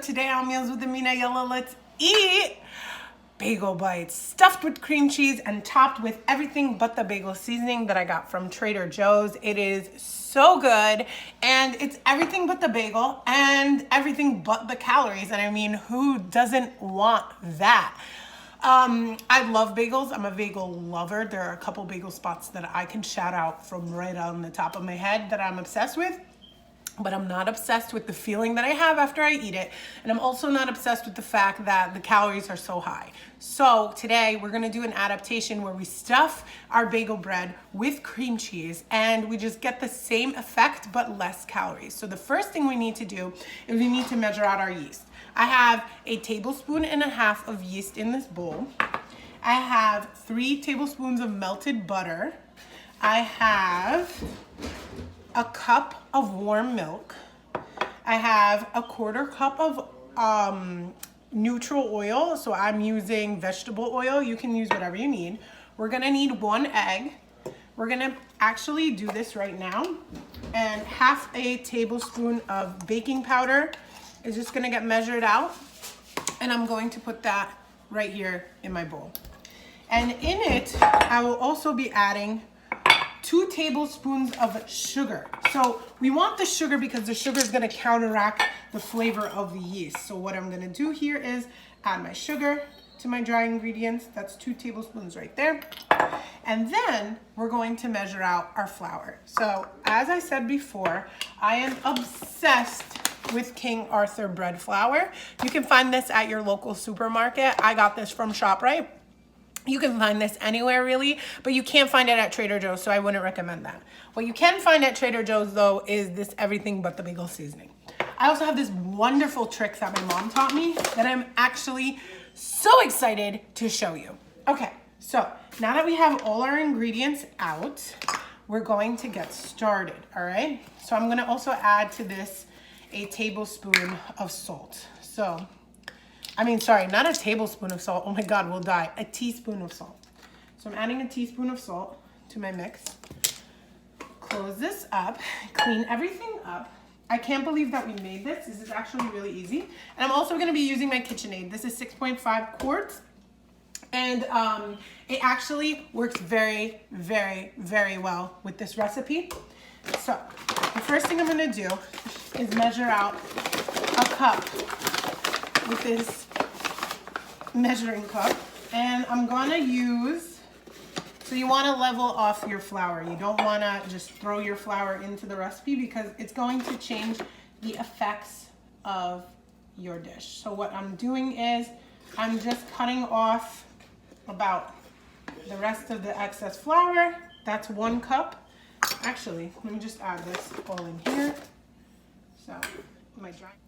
Today on Meals with Amina, Yalla, let's eat bagel bites stuffed with cream cheese and topped with everything but the bagel seasoning that I got from Trader Joe's. It is so good, and it's everything but the bagel and everything but the calories. And I mean, who doesn't want that? I love bagels. I'm a bagel lover. There are a couple bagel spots that I can shout out from right on the top of my head that I'm obsessed with. But I'm not obsessed with the feeling that I have after I eat it. And I'm also not obsessed with the fact that the calories are so high. So today we're gonna do an adaptation where we stuff our bagel bread with cream cheese and we just get the same effect but less calories. So the first thing we need to do is we need to measure out our yeast. I have 1.5 tablespoons of yeast in this bowl. I have 3 tablespoons of melted butter. I have a cup of warm milk. I have a 1/4 cup of neutral oil. So I'm using vegetable oil. You can use whatever you need. We're gonna need 1 egg. We're gonna actually do this right now. And 1/2 tablespoon of baking powder is just gonna get measured out. And I'm going to put that right here in my bowl. And in it, I will also be adding 2 tablespoons of sugar. So we want the sugar because the sugar is gonna counteract the flavor of the yeast. So what I'm gonna do here is add my sugar to my dry ingredients. That's 2 tablespoons right there. And then we're going to measure out our flour. So as I said before, I am obsessed with King Arthur bread flour. You can find this at your local supermarket. I got this from ShopRite. You can find this anywhere really, but you can't find it at Trader Joe's, so I wouldn't recommend that. What you can find at Trader Joe's though is this everything but the bagel seasoning. I also have this wonderful trick that my mom taught me that I'm actually so excited to show you. Okay, so now that we have all our ingredients out, we're going to get started, all right? So I'm gonna also add to this 1 tablespoon of salt. Not a tablespoon of salt. Oh my God, we'll die. 1 teaspoon of salt. So I'm adding 1 teaspoon of salt to my mix. Close this up, clean everything up. I can't believe that we made this. This is actually really easy. And I'm also gonna be using my KitchenAid. This is 6.5 quarts. And it actually works very, very, very well with this recipe. So the first thing I'm gonna do is measure out a cup with this measuring cup, and I'm gonna use, so you wanna level off your flour. You don't wanna just throw your flour into the recipe because it's going to change the effects of your dish. So what I'm doing is I'm just cutting off about the rest of the excess flour. That's 1 cup. Actually, let me just add this all in here. So,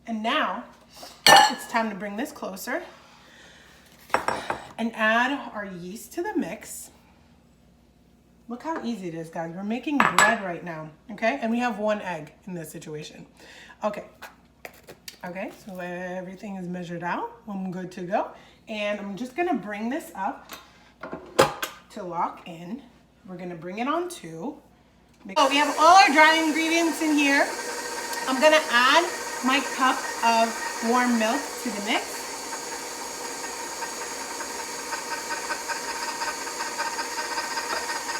and now it's time to bring this closer and add our yeast to the mix. Look how easy it is, guys. We're making bread right now, okay? And we have 1 egg in this situation. Okay, so everything is measured out. I'm good to go. And I'm just gonna bring this up to lock in. We're gonna bring it on 2. So we have all our dry ingredients in here. I'm gonna add my cup of warm milk to the mix.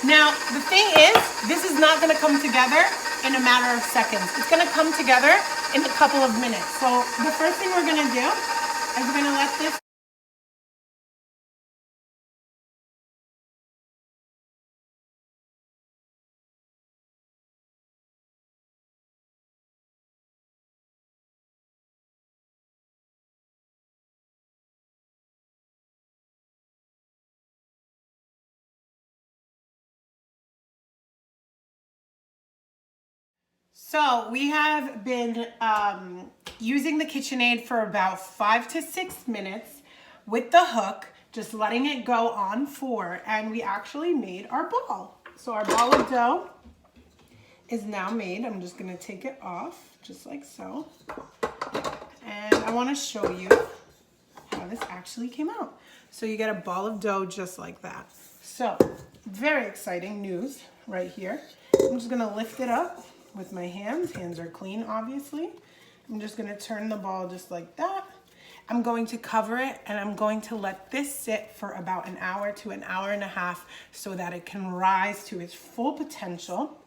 Now, the thing is, this is not gonna come together in a matter of seconds. It's gonna come together in a couple of minutes. So the first thing we're gonna do is we're gonna let this. So we have been using the KitchenAid for about 5 to 6 minutes with the hook, just letting it go on 4, and we actually made our ball. So our ball of dough is now made. I'm just gonna take it off, just like so. And I wanna show you how this actually came out. So you get a ball of dough just like that. So, very exciting news right here. I'm just gonna lift it up with my hands. Hands are clean, obviously. I'm just gonna turn the ball just like that. I'm going to cover it and I'm going to let this sit for about an hour to an hour and a half so that it can rise to its full potential.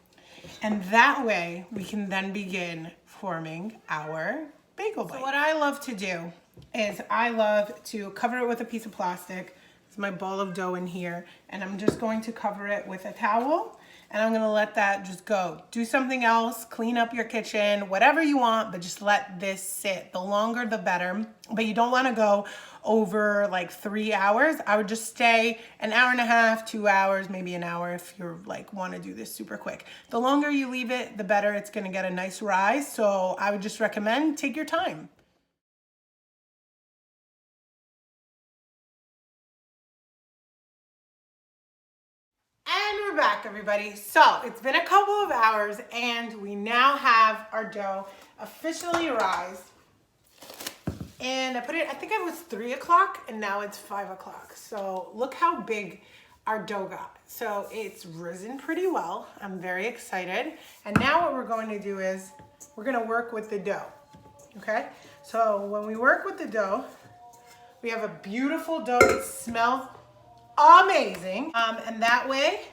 And that way we can then begin forming our bagel bite. So what I love to do is I love to cover it with a piece of plastic. It's my ball of dough in here, and I'm just going to cover it with a towel, and I'm gonna let that just go. Do something else, clean up your kitchen, whatever you want, but just let this sit. The longer the better, but you don't wanna go over like 3 hours. I would just stay an hour and a half, 2 hours, maybe an hour if you're like wanna do this super quick. The longer you leave it, the better it's gonna get a nice rise. So I would just recommend take your time. And we're back, everybody. So it's been a couple of hours and we now have our dough officially rise. And I put it, I think it was 3 o'clock and now it's 5 o'clock. So look how big our dough got. So it's risen pretty well. I'm very excited. And now what we're going to do is we're gonna work with the dough, okay? So when we work with the dough, we have a beautiful dough. It smells amazing. And that way,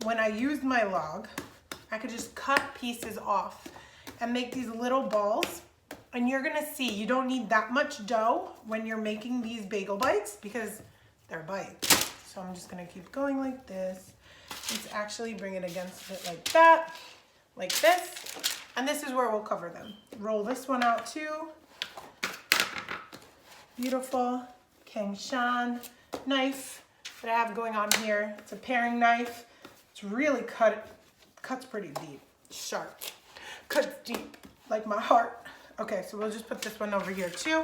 when I used my log, I could just cut pieces off and make these little balls. And you're gonna see, you don't need that much dough when you're making these bagel bites because they're bites. So I'm just gonna keep going like this. Let's actually bring it against it like that, like this. And this is where we'll cover them. Roll this one out too. Beautiful Kang Shan knife that I have going on here. It's a paring knife. It's really cuts pretty deep, sharp. Cuts deep, like my heart. Okay, so we'll just put this one over here too.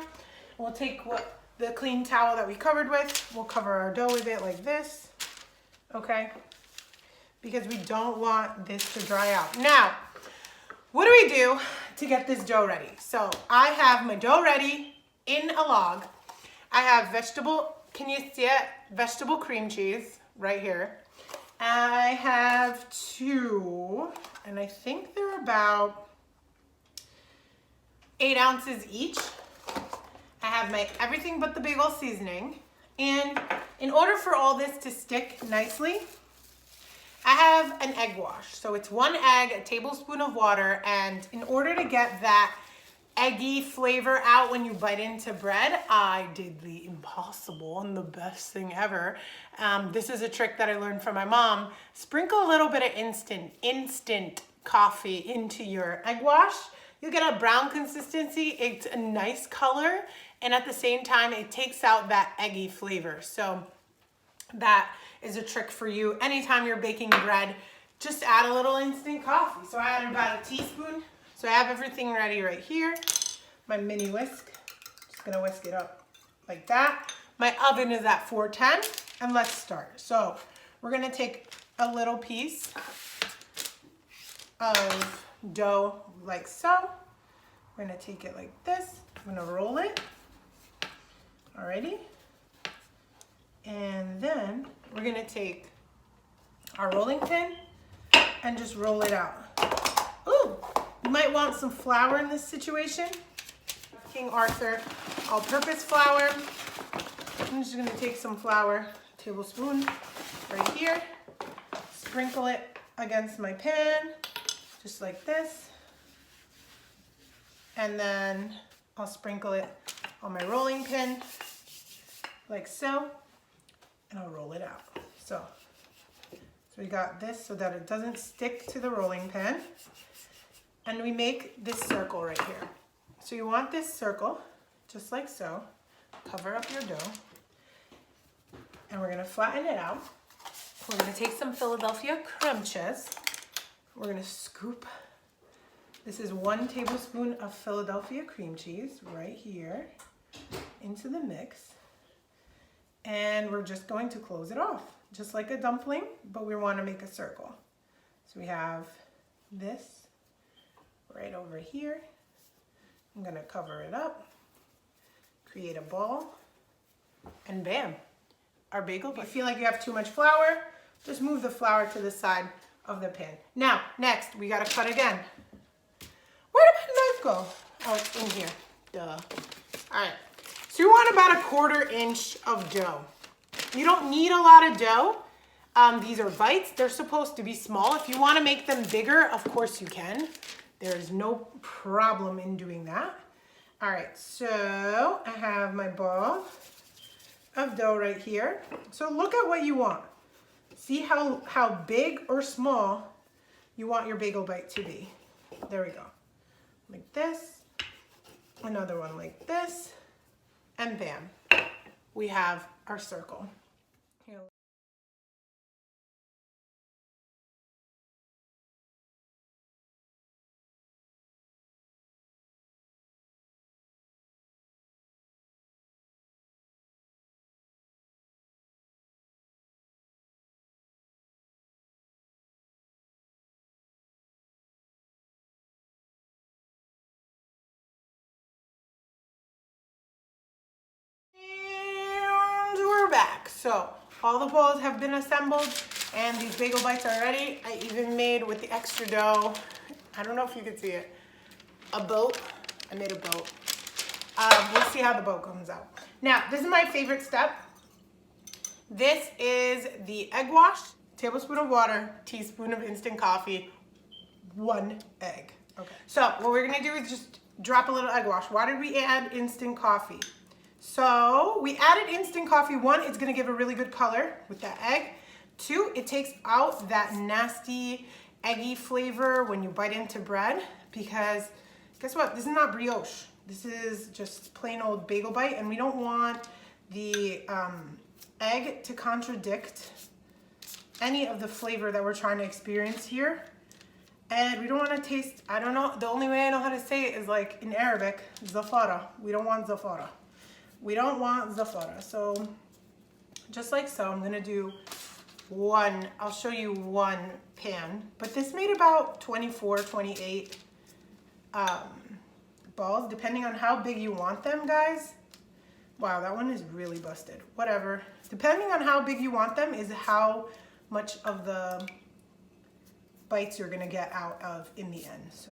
We'll take the clean towel that we covered with. We'll cover our dough with it like this, okay? Because we don't want this to dry out. Now, what do we do to get this dough ready? So I have my dough ready in a log. I have can you see it? Vegetable cream cheese right here. I have 2, and I think they're about 8 ounces each. I have my everything but the bagel seasoning. And in order for all this to stick nicely, I have an egg wash. So it's 1 egg, a tablespoon of water, and in order to get that eggy flavor out when you bite into bread, I did the impossible and the best thing ever. This is a trick that I learned from my mom. Sprinkle a little bit of instant coffee into your egg wash. You'll get a brown consistency. It's a nice color, and at the same time, it takes out that eggy flavor. So that is a trick for you. Anytime you're baking bread, just add a little instant coffee. So I added about a teaspoon. So I have everything ready right here. My mini whisk, just gonna whisk it up like that. My oven is at 410, and let's start. So we're gonna take a little piece of dough like so. We're gonna take it like this. I'm gonna roll it, alrighty. And then we're gonna take our rolling pin and just roll it out. Ooh, you might want some flour in this situation. King Arthur all-purpose flour. I'm just gonna take some flour, tablespoon right here, sprinkle it against my pan, just like this. And then I'll sprinkle it on my rolling pin, like so, and I'll roll it out. So we got this so that it doesn't stick to the rolling pin. And we make this circle right here. So you want this circle, just like so. Cover up your dough. And we're gonna flatten it out. We're gonna take some Philadelphia creme cheese. We're gonna scoop. This is 1 tablespoon of Philadelphia cream cheese right here into the mix. And we're just going to close it off, just like a dumpling, but we wanna make a circle. So we have this right over here. I'm gonna cover it up, create a ball, and bam, our bagel. If you feel like you have too much flour, just move the flour to the side of the pan. Now, next, we gotta cut again. Where did my knife go? Oh, it's in here. Duh. All right. So you want about a 1/4 inch of dough. You don't need a lot of dough. These are bites. They're supposed to be small. If you want to make them bigger, of course you can. There's no problem in doing that. All right, so I have my ball of dough right here. So look at what you want. See how big or small you want your bagel bite to be. There we go. Like this. Another one like this. And bam. We have our circle. Here. And we're back. So all the balls have been assembled and these bagel bites are ready. I even made, with the extra dough, I don't know if you can see it, a boat. I made a boat. We'll see how the boat comes out. Now, this is my favorite step. This is the egg wash, tablespoon of water, teaspoon of instant coffee, 1 egg. Okay. So what we're gonna do is just drop a little egg wash. Why did we add instant coffee? So we added instant coffee. 1, it's gonna give a really good color with that egg. 2, it takes out that nasty eggy flavor when you bite into bread, because guess what? This is not brioche. This is just plain old bagel bite, and we don't want the egg to contradict any of the flavor that we're trying to experience here. And we don't want to taste, I don't know, the only way I know how to say it is like in Arabic, zafara. We don't want zafara. We don't want zafara. So just like so, I'm gonna do 1, I'll show you 1 pan, but this made about 24, 28 balls, depending on how big you want them, guys. Wow, that one is really busted. Whatever. Depending on how big you want them is how much of the bites you're gonna get out of in the end. So.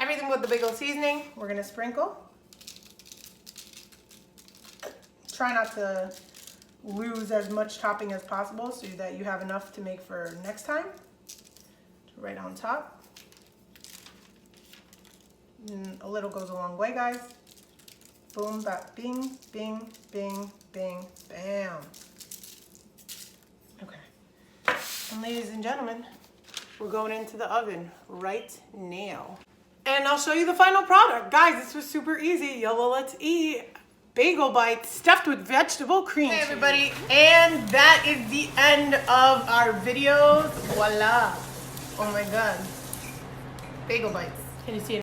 Everything with the bagel seasoning, we're gonna sprinkle. Try not to lose as much topping as possible so that you have enough to make for next time. Right on top. And a little goes a long way, guys. Boom, bap, bing, bing, bing, bing, bam. Okay. And ladies and gentlemen, we're going into the oven right now. And I'll show you the final product. Guys, this was super easy. Yalla, let's eat. Bagel bites stuffed with vegetable cream. Hey everybody, and that is the end of our videos. Voila. Oh my God. Bagel bites. Can you see it?